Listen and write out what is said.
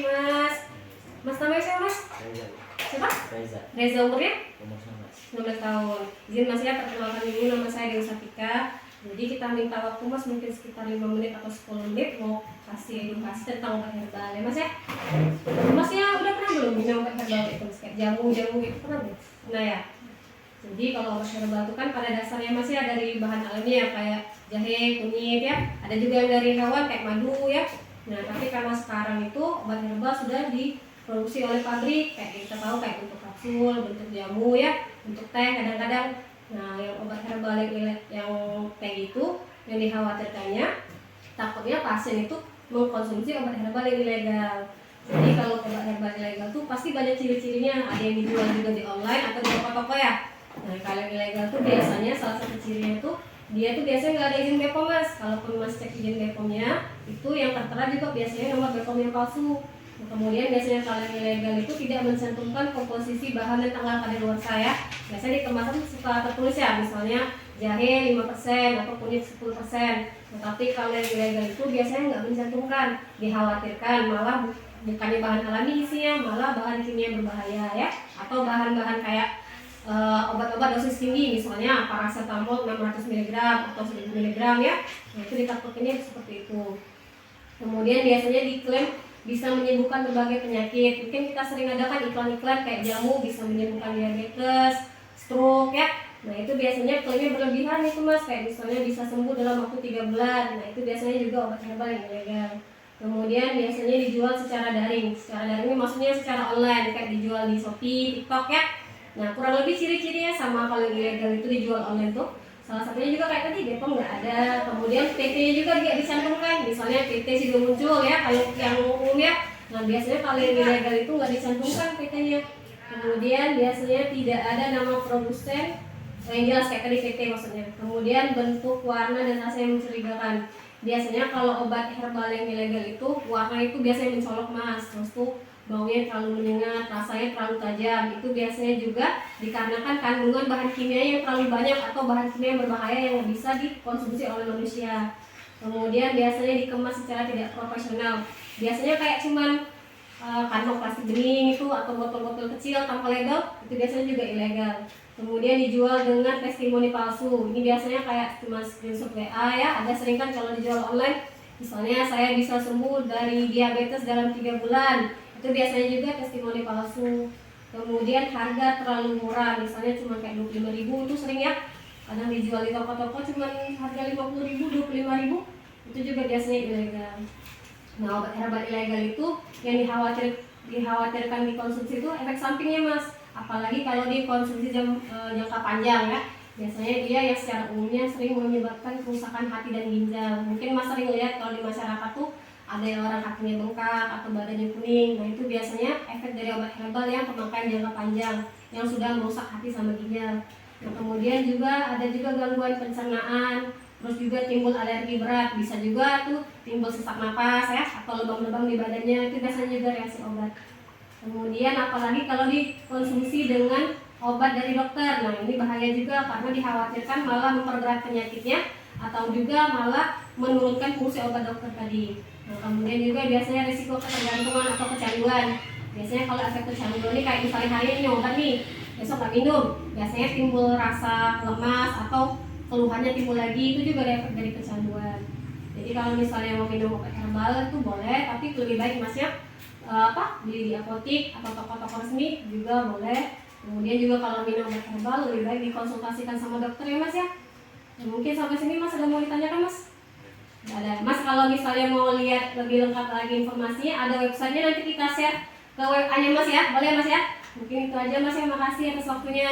Mas. Mas namanya siapa Mas? Reza. Siapa? Reza. Reza, umurnya? Umur 19. 19 tahun. Izin Mas ya, perkenalkan dulu, nama saya Dewi Satika. Jadi kita minta waktu Mas mungkin sekitar 5 menit atau 10 menit mau kasih edukasi tentang obat herbal ya Mas ya. Mas ya udah pernah belum minum obat herbal itu Mas? Kayak jamu-jamu itu pernah belum? Nah ya. Jadi kalau obat herbal itu kan pada dasarnya Mas ya dari bahan alami ya, kayak jahe, kunyit ya. Ada juga yang dari hewan kayak madu ya. Nah tapi karena sekarang itu obat herbal sudah diproduksi oleh pabrik, kayak kita tahu kayak bentuk kapsul, bentuk jamu ya, untuk teh kadang-kadang. Nah yang obat herbal yang kayak gitu, yang dikhawatirkannya takutnya pasien itu mengkonsumsi obat herbal yang ilegal. Jadi kalau obat herbal ilegal tuh pasti banyak ciri-cirinya, ada yang dijual juga di online atau di toko-toko ya. Nah kalau yang ilegal tuh biasanya salah satu cirinya tuh dia tuh biasanya nggak ada izin BPOM Mas. Kalaupun Mas cek izin BPOM-nya, itu yang tertera juga biasanya nomor BPOM yang palsu. Nah, kemudian biasanya kalau yang ilegal itu tidak mencantumkan komposisi bahan dan tanggal kadaluarsa ya. Biasanya di kemasan suka tertulis ya, misalnya jahe 5% atau kunyit 10%. Tetapi kalau yang ilegal itu biasanya nggak mencantumkan, dikhawatirkan malah bukannya bahan alami isinya, malah bahan kimia berbahaya ya, atau bahan-bahan kayak obat-obat dosis tinggi, misalnya paracetamol 600 mg atau 1000 mg ya. Nah, itu ditakutinnya seperti itu. Kemudian biasanya diklaim bisa menyembuhkan berbagai penyakit. Mungkin kita sering ada kan iklan-iklan kayak jamu bisa menyembuhkan diabetes, stroke ya. Nah itu biasanya klaimnya berlebihan itu Mas, kayak misalnya bisa sembuh dalam waktu 3 bulan. Nah itu biasanya juga obat herbal yang ilegal. Kemudian biasanya dijual secara daring. Secara daring ini maksudnya secara online, kayak dijual di Shopee, TikTok ya. Nah kurang lebih ciri-cirinya sama kalau ilegal itu dijual online tuh. Salah satunya juga kayak tadi BPOM nggak ada. Kemudian PT-nya juga dia dicantumkan. Misalnya PT sudah muncul ya, kalau yang umum ya. Nah biasanya kalau yang ilegal itu nggak dicantumkan PT-nya. Kemudian biasanya tidak ada nama produsen yang jelas kayak tadi PT maksudnya. Kemudian bentuk, warna dan rasa yang mencurigakan. Biasanya kalau obat herbal yang ilegal itu warna itu biasanya mencolok Mas. Terus tuh baunya terlalu menyengat, rasanya terlalu tajam. Itu biasanya juga dikarenakan kandungan bahan kimia yang terlalu banyak atau bahan kimia yang berbahaya yang bisa dikonsumsi oleh manusia. Kemudian biasanya dikemas secara tidak profesional. Biasanya kayak cuman kantong plastik bening itu atau botol-botol kecil tanpa label, itu biasanya juga ilegal. Kemudian dijual dengan testimoni palsu. Ini biasanya kayak cuma screenshot WA ya. Ada sering kan kalau dijual online, misalnya saya bisa sembuh dari diabetes dalam 3 bulan. Itu biasanya juga testimoni palsu. Kemudian harga terlalu murah, misalnya cuma kayak 25.000 itu sering ya. Kadang dijual di toko-toko cuma harga 50.000, 25.000. Itu juga biasanya ilegal. Nah, obat herbal ilegal itu yang dikhawatirkan dikonsumsi itu efek sampingnya Mas. Apalagi kalau dikonsumsi jangka panjang ya. Biasanya dia yang secara umumnya sering menyebabkan kerusakan hati dan ginjal. Mungkin Mas sering lihat kalau di masyarakat tuh ada yang orang kakinya bengkak atau badannya kuning. Nah itu biasanya efek dari obat herbal yang pemakaian jangka panjang yang sudah merusak hati sama ginjal. Nah kemudian juga ada juga gangguan pencernaan, terus juga timbul alergi berat, bisa juga tuh timbul sesak napas ya atau lebam-lebam di badannya, itu biasanya juga reaksi obat. Kemudian apalagi kalau dikonsumsi dengan obat dari dokter, nah ini bahaya juga karena dikhawatirkan malah memperberat penyakitnya atau juga malah menurunkan fungsi obat dokter tadi. Nah, kemudian juga biasanya risiko ketergantungan atau kecanduan. Biasanya kalau efek kecanduan ini kayak misalnya hari ini obat nih, besok nggak minum, biasanya timbul rasa lemas atau keluhannya timbul lagi, itu juga efek dari kecanduan. Jadi kalau misalnya mau minum obat herbal itu boleh, tapi lebih baik Masnya beli di apotik atau toko-toko resmi juga boleh. Kemudian juga kalau minum obat herbal lebih baik dikonsultasikan sama dokter ya Mas ya. Nah, mungkin sampai sini Mas ada mau ditanyakan Mas? Nggak ada. Mas kalau misalnya mau lihat lebih lengkap lagi informasinya, ada websitenya, nanti kita share ke WA-nya Mas ya, boleh Mas ya? Mungkin itu aja Mas ya, makasih atas waktunya.